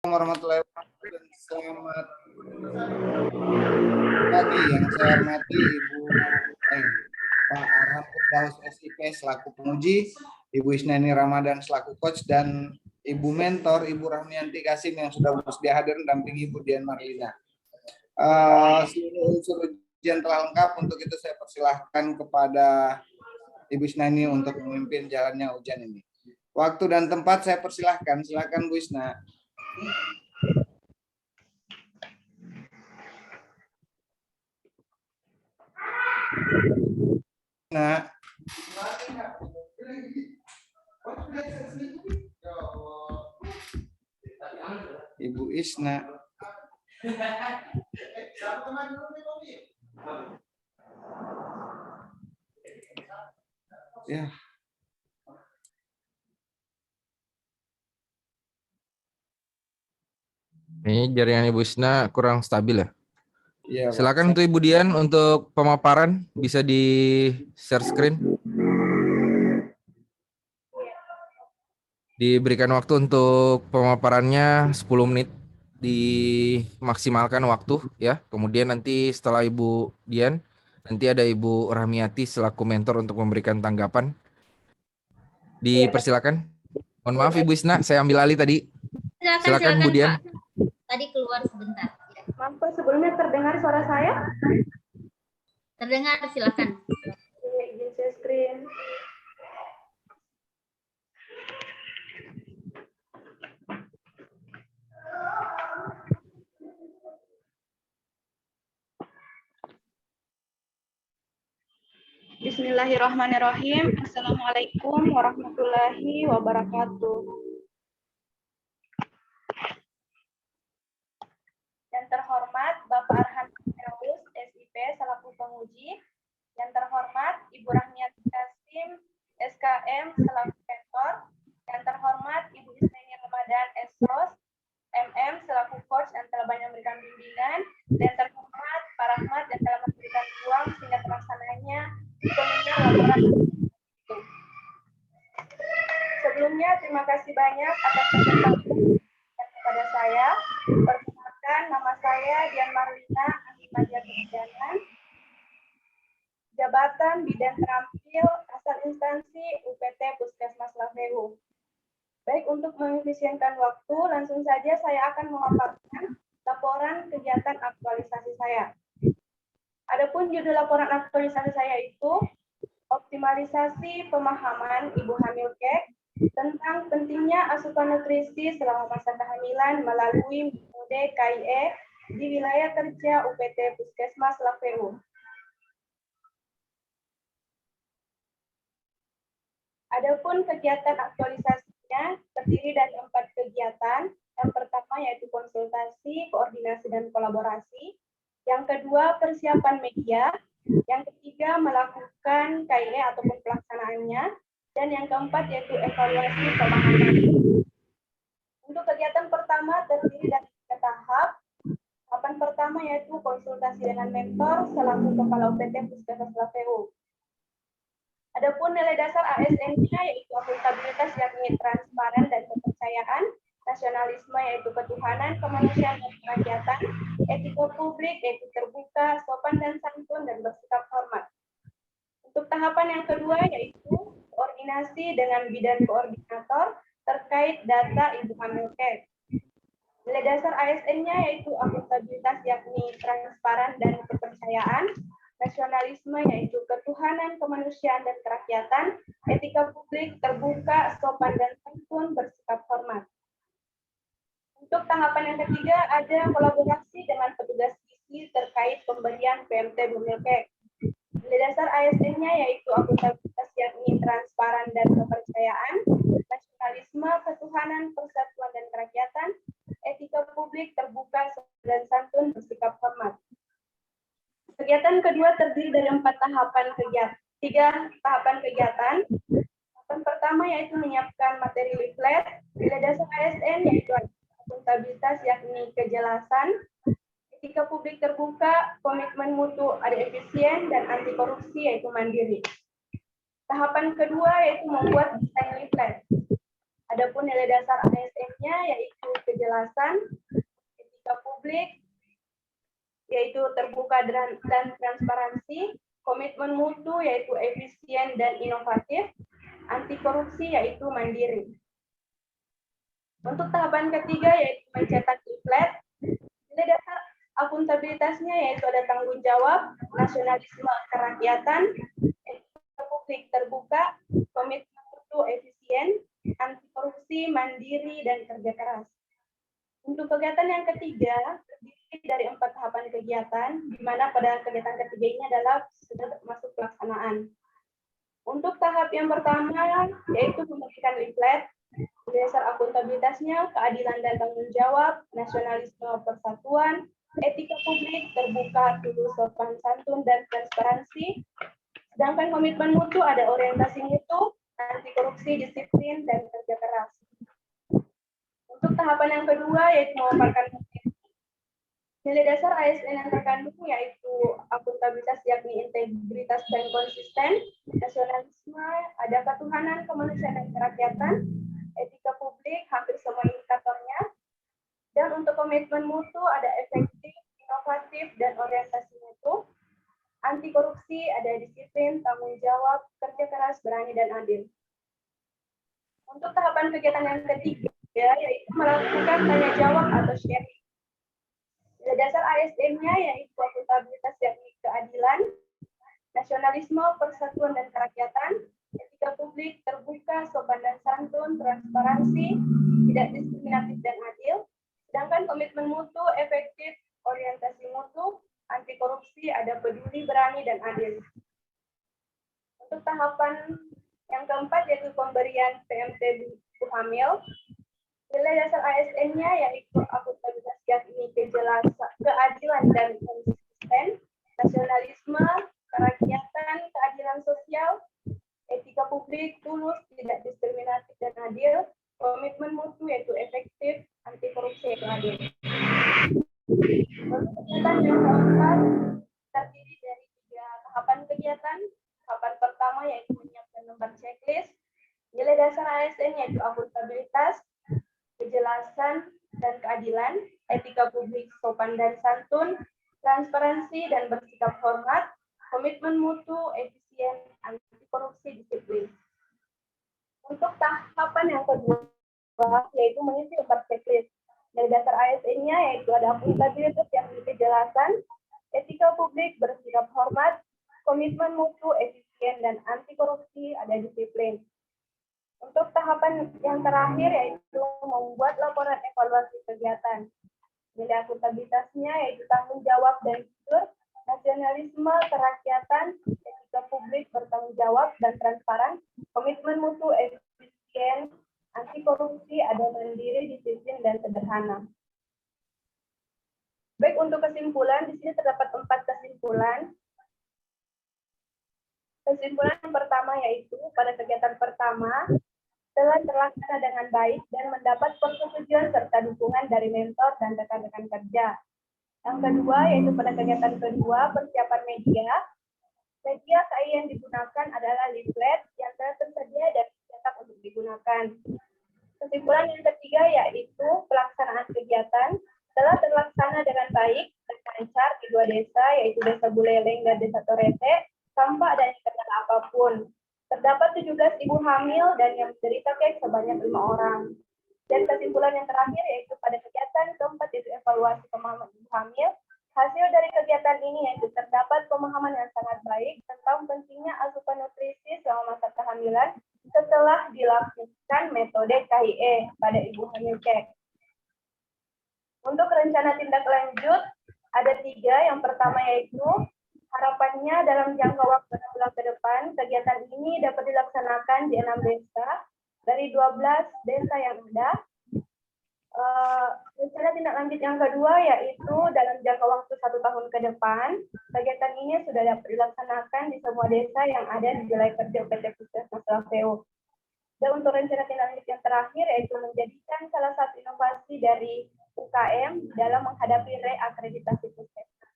warahmatullahi wabarakatuh dan selamat pagi yang saya hormati Pak Arham Firdaus SIP selaku penguji, Ibu Isnani Ramadan selaku coach, dan Ibu mentor Ibu Rahmianti Kasim yang sudah bersedia hadir mendampingi Ibu Dian Marlina. Seluruh unsur ujian telah lengkap, untuk itu saya persilahkan kepada Ibu Isnani untuk memimpin jalannya ujian ini. Waktu dan tempat saya persilahkan, silakan Bu Isna. Nah, Ibu Isna. Ya. Ini jaringan Ibu Isna kurang stabil ya. Ya, silakan untuk Ibu Dian untuk pemaparan, bisa di share screen. Diberikan waktu untuk pemaparannya 10 menit, dimaksimalkan waktu ya. Kemudian nanti setelah Ibu Dian, nanti ada Ibu Rahmiati selaku mentor untuk memberikan tanggapan. Dipersilakan. Mohon maaf Ibu Isna, saya ambil alih tadi. Silakan Bu Dian. Pak. Tadi keluar sebentar. Maaf Pak, sebelumnya terdengar suara saya? Terdengar, silakan. Izin share screen. Bismillahirrahmanirrahim. Assalamualaikum warahmatullahi wabarakatuh. Yang terhormat Bapak Arham Firdaus SIP selaku penguji, yang terhormat Ibu Rahmiati Kasim SKM selaku mentor, yang terhormat Ibu Isnani Ramadan SOS MM selaku coach yang telah banyak memberikan bimbingan, dan terhormat Pak Rahmat yang telah memberikan uang sehingga terlaksananya pemilihan laporan. Sebelumnya terima kasih banyak atas kesempatan kepada saya. Perkenalkan, nama saya Dian Marlina Ahmadiyah Kebijakan, jabatan Bidan Terampil asal instansi UPT Puskesmas Lafeu. Baik, untuk mengefisienkan waktu, langsung saja saya akan memaparkan laporan kegiatan aktualisasi saya. Adapun judul laporan aktualisasi saya itu optimalisasi pemahaman ibu hamil kek tentang pentingnya asupan nutrisi selama masa kehamilan melalui metode KIE di wilayah kerja UPT Puskesmas Lafeu. Adapun kegiatan aktualisasinya terdiri dari 4 kegiatan. Yang pertama yaitu konsultasi, koordinasi, dan kolaborasi. Yang kedua, persiapan media. Yang ketiga, melakukan KIE ataupun pelaksanaannya. Dan yang keempat yaitu evaluasi pemahaman. Untuk kegiatan pertama terdiri dari 3 tahap. Tahapan pertama yaitu konsultasi dengan mentor selaku Kepala UPT Puskesmas Lafeu. Adapun nilai dasar ASN-nya yaitu akuntabilitas yakni transparan dan kepercayaan, nasionalisme yaitu ketuhanan, kemanusiaan dan kerakyatan, etika publik yaitu terbuka, sopan dan santun, dan bersikap hormat. Untuk tahapan yang kedua yaitu koordinasi dengan bidan koordinator terkait data ibu hamil kek. Nilai dasar ASN-nya yaitu akuntabilitas yakni transparan dan kepercayaan, nasionalisme yaitu ketuhanan, kemanusiaan dan kerakyatan, etika publik, terbuka, sopan dan santun, bersikap hormat. Untuk tahapan yang ketiga ada kolaborasi dengan petugas gizi terkait pemberian PMT bumil kek. Nilai dasar ASN-nya yaitu akuntabilitas yakni transparan dan kepercayaan, nasionalisme, ketuhanan, persatuan dan kerakyatan, etika publik, terbuka, sopan dan santun, bersikap hormat. Kegiatan kedua terdiri dari 4 tahapan kegiatan, 3 tahapan kegiatan. Tahapan pertama yaitu menyiapkan materi leaflet, nilai dasar ASN yaitu akuntabilitas yakni kejelasan, etika publik terbuka, komitmen mutu ada efisien, dan anti korupsi yaitu mandiri. Tahapan kedua yaitu membuat desain leaflet. Adapun nilai dasar ASN-nya yaitu kejelasan, etika publik, yaitu terbuka dan transparansi, komitmen mutu yaitu efisien dan inovatif, anti korupsi yaitu mandiri. Untuk tahapan ketiga yaitu mencetak leaflet, nilai dasar akuntabilitasnya yaitu ada tanggung jawab, nasionalisme kerakyatan, etika publik terbuka, komitmen mutu efisien, anti korupsi, mandiri, dan kerja keras. Untuk kegiatan yang ketiga, terdiri dari 4 tahapan kegiatan, di mana pada kegiatan ketiga ini adalah sudah masuk pelaksanaan. Untuk tahap yang pertama, yaitu membagikan leaflet, dasar akuntabilitasnya, keadilan dan tanggung jawab, nasionalisme persatuan, etika publik, terbuka, tulus, sopan santun, dan transparansi. Sedangkan komitmen mutu ada orientasi mutu, anti korupsi, disiplin, dan kerja keras. Untuk tahapan yang kedua, yaitu memaparkan nilai dasar ASN yang terkandung yaitu akuntabilitas yakni integritas dan konsisten, nasionalisme, ada ketuhanan, kemanusiaan, dan kerakyatan, etika publik, hampir semua indikatornya, dan untuk komitmen mutu ada efektif, inovatif, dan orientasi mutu, anti korupsi, ada disiplin, tanggung jawab, kerja keras, berani, dan adil. Untuk tahapan kegiatan yang ketiga, yaitu melakukan tanya jawab atau sharing. Nilai dasar ASN-nya yaitu akuntabilitas yakni keadilan, nasionalisme, persatuan, dan kerakyatan, etika publik, terbuka, sopan dan santun, transparansi, tidak diskriminatif dan adil. Sedangkan komitmen mutu, efektif, orientasi mutu, anti korupsi, ada peduli, berani, dan adil. Untuk tahapan yang keempat yaitu pemberian PMT ibu hamil. Nilai dasar ASN-nya yaitu akuntabilitas yakni kejelasan, keadilan dan konsisten, nasionalisme, kerakyatan, keadilan sosial, etika publik, tulus, tidak diskriminatif dan adil, komitmen mutu yaitu efektif, anti korupsi yaitu adil. Untuk kegiatan yang keempat terdiri dari 3 tahapan kegiatan. Tahapan pertama yaitu menyiapkan lembar checklist. Nilai dasar ASN yaitu akuntabilitas, kejelasan dan keadilan, etika publik, sopan dan santun, transparansi dan bersikap hormat, komitmen mutu, efisien, anti korupsi, disiplin. Untuk tahapan yang kedua yaitu mengisi lembar checklist. Dari dasar ASN-nya yaitu ada akuntabilitas yang kejelasan, etika publik, bersikap hormat, komitmen mutu, efisien dan anti korupsi, ada disiplin. Untuk tahapan yang terakhir yaitu membuat laporan evaluasi kegiatan. Nilai akuntabilitasnya yaitu tanggung jawab dan jujur, nasionalisme, kerakyatan, etika publik, bertanggung jawab dan transparan, komitmen mutu, efisien, anti korupsi, ada mandiri, disiplin, dan sederhana. Baik, untuk kesimpulan, di sini terdapat 4 kesimpulan. Kesimpulan yang pertama yaitu pada kegiatan pertama telah terlaksana dengan baik dan mendapat persetujuan serta dukungan dari mentor dan rekan-rekan kerja. Yang kedua yaitu pada kegiatan kedua persiapan media. Media KI yang digunakan adalah leaflet yang telah tersedia dan dicetak untuk digunakan. Kesimpulan yang ketiga yaitu pelaksanaan kegiatan telah terlaksana dengan baik dan lancar di 2 desa yaitu Desa Buleleng dan Desa Torete tanpa adanya kendala apapun. Terdapat 17 ibu hamil dan yang menderita kek sebanyak 5 orang. Dan kesimpulan yang terakhir yaitu pada kegiatan keempat yaitu evaluasi pemahaman ibu hamil. Hasil dari kegiatan ini yaitu terdapat pemahaman yang sangat baik tentang pentingnya asupan nutrisi selama masa kehamilan setelah dilakukan metode KIE pada ibu hamil kek. Untuk rencana tindak lanjut ada 3. Yang pertama yaitu harapannya dalam jangka waktu 6 bulan ke depan, kegiatan ini dapat dilaksanakan di 6 desa dari 12 desa yang ada. Rencana tindak lanjut yang kedua yaitu dalam jangka waktu 1 tahun ke depan, kegiatan ini sudah dapat dilaksanakan di semua desa yang ada di wilayah kerja PT Puskesmas Laveo. Dan untuk rencana tindak lanjut yang terakhir yaitu menjadikan salah satu inovasi dari UKM dalam menghadapi reakreditasi puskesmas.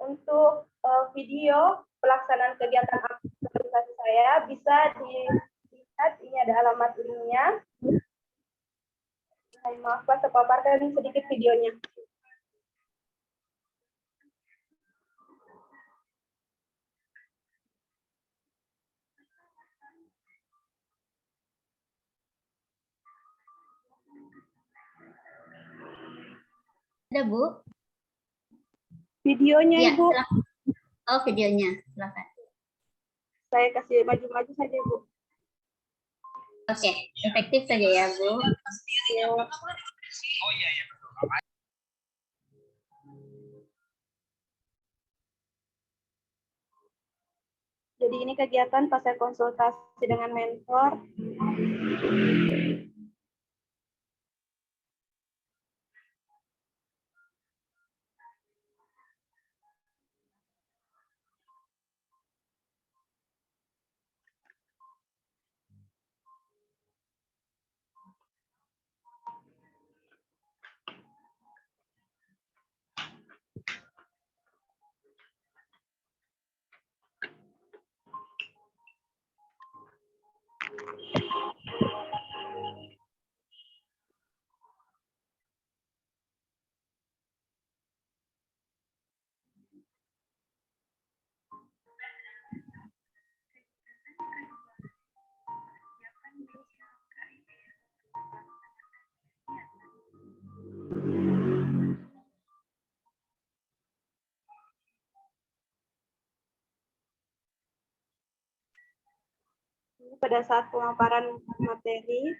Untuk video pelaksanaan kegiatan akreditasi saya bisa lihat, ini ada alamat linknya. Maaf Pak, saya paparkan sedikit videonya. Ada Bu? Videonya Ya, Ibu, silakan. Oh, videonya. Silakan. saya kasih maju-maju saja Ibu. Oke, efektif saja ya Bu. Jadi ini kegiatan pas saya konsultasi dengan mentor. Pada saat pemaparan materi,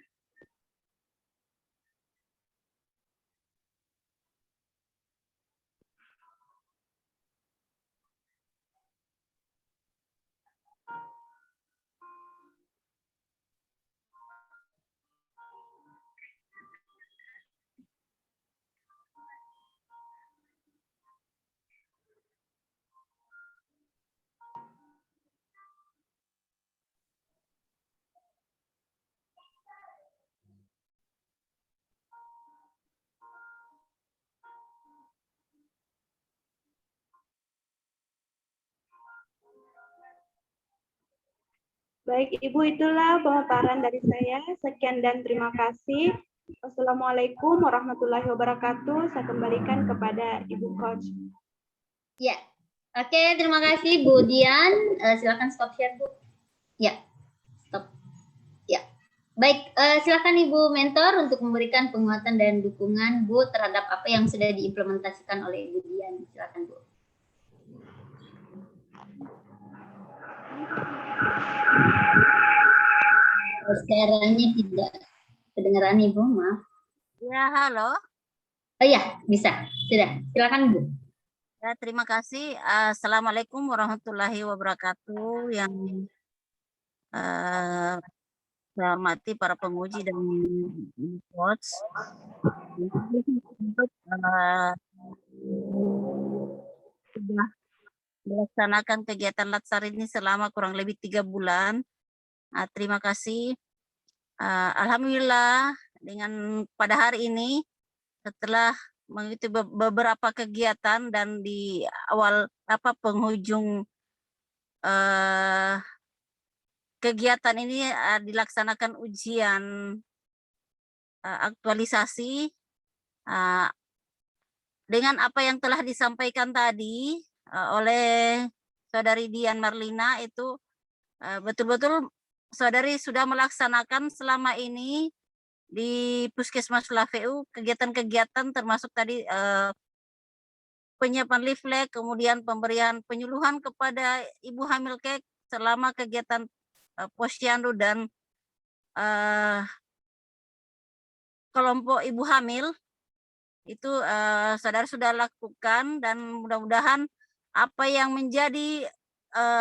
baik Ibu, itulah pemaparan dari saya. Sekian dan terima kasih. Wassalamualaikum warahmatullahi wabarakatuh. Saya kembalikan kepada Ibu Coach. Ya. Oke, terima kasih Bu Dian. Silakan stop share Bu. Ya. Stop. Ya. Baik, silakan Ibu Mentor untuk memberikan penguatan dan dukungan Bu terhadap apa yang sudah diimplementasikan oleh Ibu Dian. Silakan Bu. Suaranya tidak kedengaran Ibu, maaf. Ya, halo. Oh iya, bisa. Sudah. Silakan Bu. Ya, terima kasih. Assalamualaikum warahmatullahi wabarakatuh. Yang saya hormati para penguji dan coach. Untuk sudah melaksanakan kegiatan latsar ini selama kurang lebih 3 bulan. Terima kasih. Alhamdulillah dengan pada hari ini setelah mengikuti beberapa kegiatan dan di awal penghujung kegiatan ini dilaksanakan ujian aktualisasi dengan apa yang telah disampaikan tadi oleh Saudari Dian Marlina itu betul-betul Saudari sudah melaksanakan selama ini di Puskesmas Laveu kegiatan-kegiatan termasuk tadi penyiapan leaflet, kemudian pemberian penyuluhan kepada ibu hamil kek selama kegiatan posyandu dan kelompok ibu hamil itu Saudara sudah lakukan, dan mudah-mudahan apa yang menjadi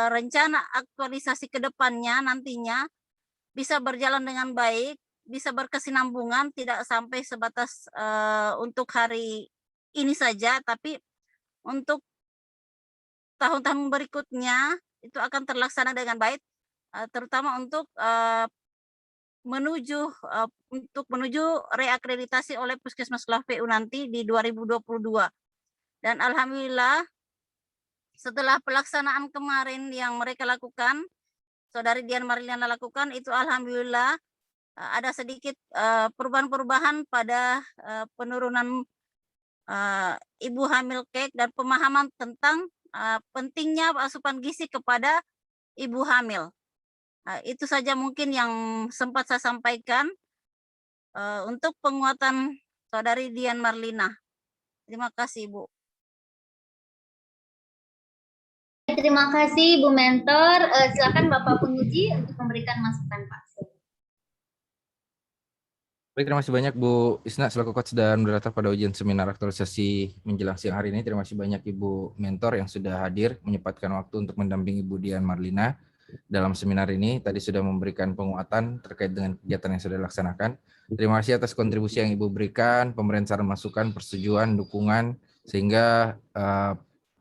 rencana aktualisasi ke depannya nantinya bisa berjalan dengan baik, bisa berkesinambungan, tidak sampai sebatas untuk hari ini saja, tapi untuk tahun-tahun berikutnya itu akan terlaksana dengan baik, terutama untuk menuju reakreditasi oleh Puskesmas Laveu nanti di 2022. Dan alhamdulillah setelah pelaksanaan kemarin yang mereka lakukan, Saudari Dian Marlina lakukan itu alhamdulillah ada sedikit perubahan-perubahan pada penurunan ibu hamil kek dan pemahaman tentang pentingnya asupan gizi kepada ibu hamil. Itu saja mungkin yang sempat saya sampaikan untuk penguatan Saudari Dian Marlina. Terima kasih, Bu. Terima kasih Bu Mentor. Silakan Bapak Penguji untuk memberikan masukan Pak. Baik, terima kasih banyak Bu Isna selaku coach dan moderator pada ujian seminar aktualisasi menjelang siang hari ini. Terima kasih banyak Ibu Mentor yang sudah hadir menyempatkan waktu untuk mendampingi Ibu Dian Marlina dalam seminar ini. Tadi sudah memberikan penguatan terkait dengan kegiatan yang sudah dilaksanakan. Terima kasih atas kontribusi yang Ibu berikan, pemberian saran masukan, persetujuan, dukungan, sehingga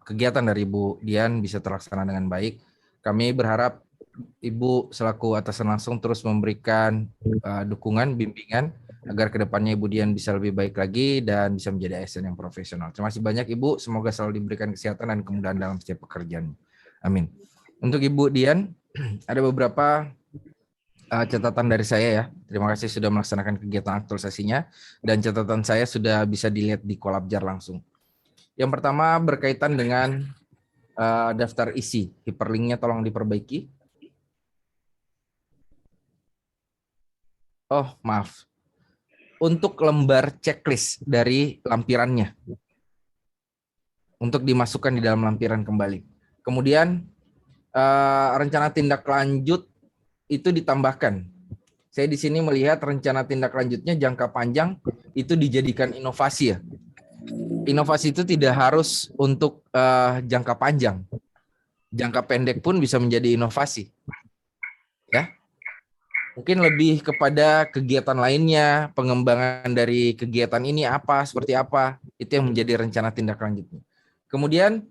kegiatan dari Ibu Dian bisa terlaksana dengan baik. Kami berharap Ibu selaku atasan langsung terus memberikan dukungan, bimbingan, agar kedepannya Ibu Dian bisa lebih baik lagi dan bisa menjadi ASN yang profesional. Terima kasih banyak Ibu, semoga selalu diberikan kesehatan dan kemudahan dalam setiap pekerjaan. Amin. Untuk Ibu Dian, ada beberapa catatan dari saya ya. Terima kasih sudah melaksanakan kegiatan aktualisasinya dan catatan saya sudah bisa dilihat di Kolabjar langsung. Yang pertama berkaitan dengan daftar isi, hyperlinknya tolong diperbaiki. Oh, maaf. Untuk lembar checklist dari lampirannya. Untuk dimasukkan di dalam lampiran kembali. Kemudian rencana tindak lanjut itu ditambahkan. Saya di sini melihat rencana tindak lanjutnya jangka panjang itu dijadikan inovasi ya. Inovasi itu tidak harus untuk jangka panjang. Jangka pendek pun bisa menjadi inovasi. Ya. Mungkin lebih kepada kegiatan lainnya, pengembangan dari kegiatan ini apa, seperti apa, itu yang menjadi rencana tindak lanjutnya. Kemudian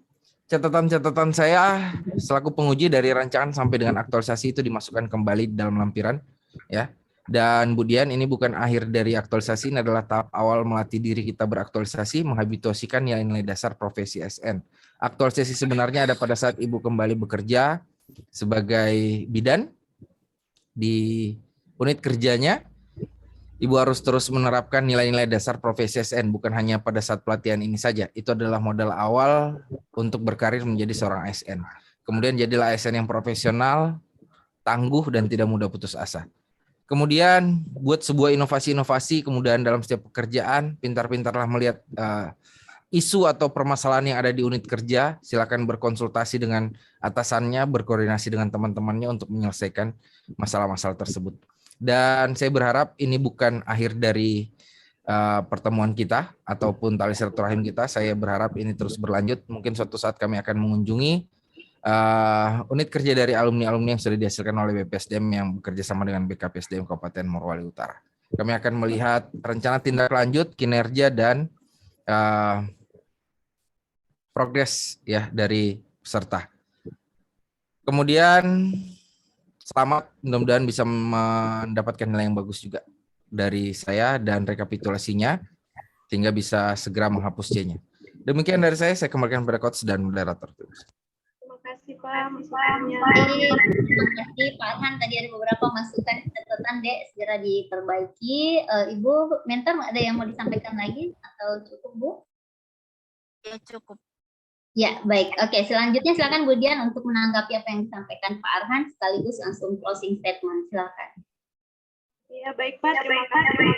catatan-catatan saya selaku penguji dari rancangan sampai dengan aktualisasi itu dimasukkan kembali dalam lampiran, ya. Dan Bu Dian, ini bukan akhir dari aktualisasi, ini adalah tahap awal melatih diri kita beraktualisasi, menghabituasikan nilai-nilai dasar profesi SN. Aktualisasi sebenarnya ada pada saat Ibu kembali bekerja sebagai bidan, di unit kerjanya, Ibu harus terus menerapkan nilai-nilai dasar profesi SN, bukan hanya pada saat pelatihan ini saja. Itu adalah modal awal untuk berkarir menjadi seorang ASN. Kemudian jadilah ASN yang profesional, tangguh, dan tidak mudah putus asa. Kemudian buat sebuah inovasi-inovasi, kemudian dalam setiap pekerjaan, pintar-pintarlah melihat isu atau permasalahan yang ada di unit kerja. Silakan berkonsultasi dengan atasannya, berkoordinasi dengan teman-temannya untuk menyelesaikan masalah-masalah tersebut. Dan saya berharap ini bukan akhir dari pertemuan kita ataupun tali silaturahim kita. Saya berharap ini terus berlanjut. Mungkin suatu saat kami akan mengunjungi unit kerja dari alumni-alumni yang sudah dihasilkan oleh BPSDM yang bekerja sama dengan BKPSDM Kabupaten Morowali Utara. Kami akan melihat rencana tindak lanjut, kinerja, dan progres ya dari peserta. Kemudian selamat, mudah-mudahan bisa mendapatkan nilai yang bagus juga dari saya dan rekapitulasinya sehingga bisa segera menghapus C-nya. Demikian dari saya kembalikan kepada coach dan moderator. Terima kasih Pak masukannya. Terima kasih Pak Arhan, tadi ada beberapa masukan catatan Dek, segera diperbaiki. Ibu Mentor ada yang mau disampaikan lagi atau cukup Bu? Ya, cukup. Ya, baik. Oke, selanjutnya silakan Bu Dian untuk menanggapi apa yang disampaikan Pak Arhan sekaligus langsung closing statement. Silakan. Ya, baik Pak, terima kasih.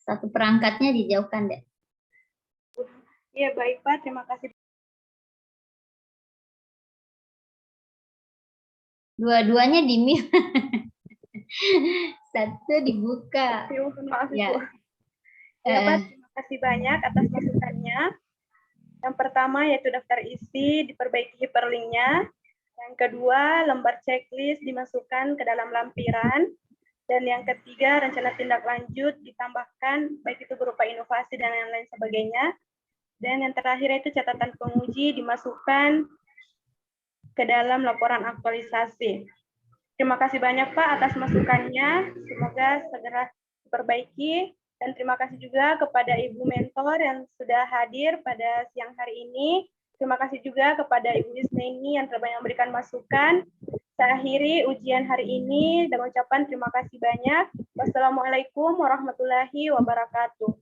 Satu perangkatnya dijauhkan, Dek. Ya, baik Pak, terima kasih. Dua-duanya di-mute. Satu dibuka. Maaf Ya. Ibu. Ya Pak, terima kasih banyak atas masukannya. Yang pertama yaitu daftar isi, diperbaiki hyperlinknya. Yang kedua, lembar checklist dimasukkan ke dalam lampiran. Dan yang ketiga, rencana tindak lanjut ditambahkan, baik itu berupa inovasi dan lain-lain sebagainya. Dan yang terakhir itu catatan penguji dimasukkan ke dalam laporan aktualisasi. Terima kasih banyak Pak atas masukannya. Semoga segera diperbaiki Dan terima kasih juga kepada Ibu Mentor yang sudah hadir pada siang hari ini. Terima kasih juga kepada Ibu Isneni yang telah banyak memberikan masukan. Saya akhiri ujian hari ini dengan ucapan terima kasih banyak. Wassalamualaikum warahmatullahi wabarakatuh.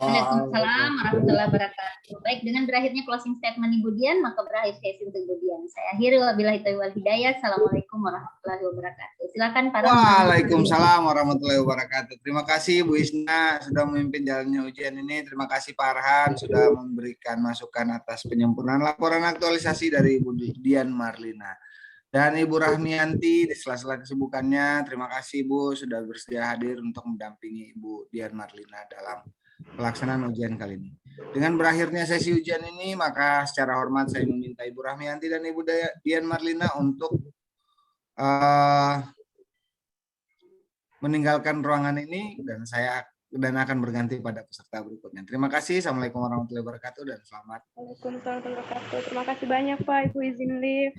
Waalaikumsalam warahmatullahi wabarakatuh. Baik, dengan berakhirnya closing statement Ibu Dian, maka berakhir sesi untuk Ibu Dian. Saya akhiri, wabillahi taufiq wal hidayah. Assalamualaikum warahmatullahi wabarakatuh. Silakan para. Waalaikumsalam warahmatullahi wabarakatuh. Terima kasih Bu Isna sudah memimpin jalannya ujian ini. Terima kasih Pak Arhan sudah memberikan masukan atas penyempurnaan laporan aktualisasi dari Ibu Dian Marlina. Dan Ibu Rahmianti di sela-sela kesibukannya, terima kasih Bu sudah bersedia hadir untuk mendampingi Ibu Dian Marlina dalam pelaksanaan ujian kali ini. Dengan berakhirnya sesi ujian ini, maka secara hormat saya meminta Ibu Rahmianti dan Ibu Dian Marlina untuk meninggalkan ruangan ini dan akan berganti pada peserta berikutnya. Terima kasih. Assalamualaikum warahmatullahi wabarakatuh dan selamat. Waalaikumsalam warahmatullahi wabarakatuh. Terima kasih banyak Pak, Ibu izin live.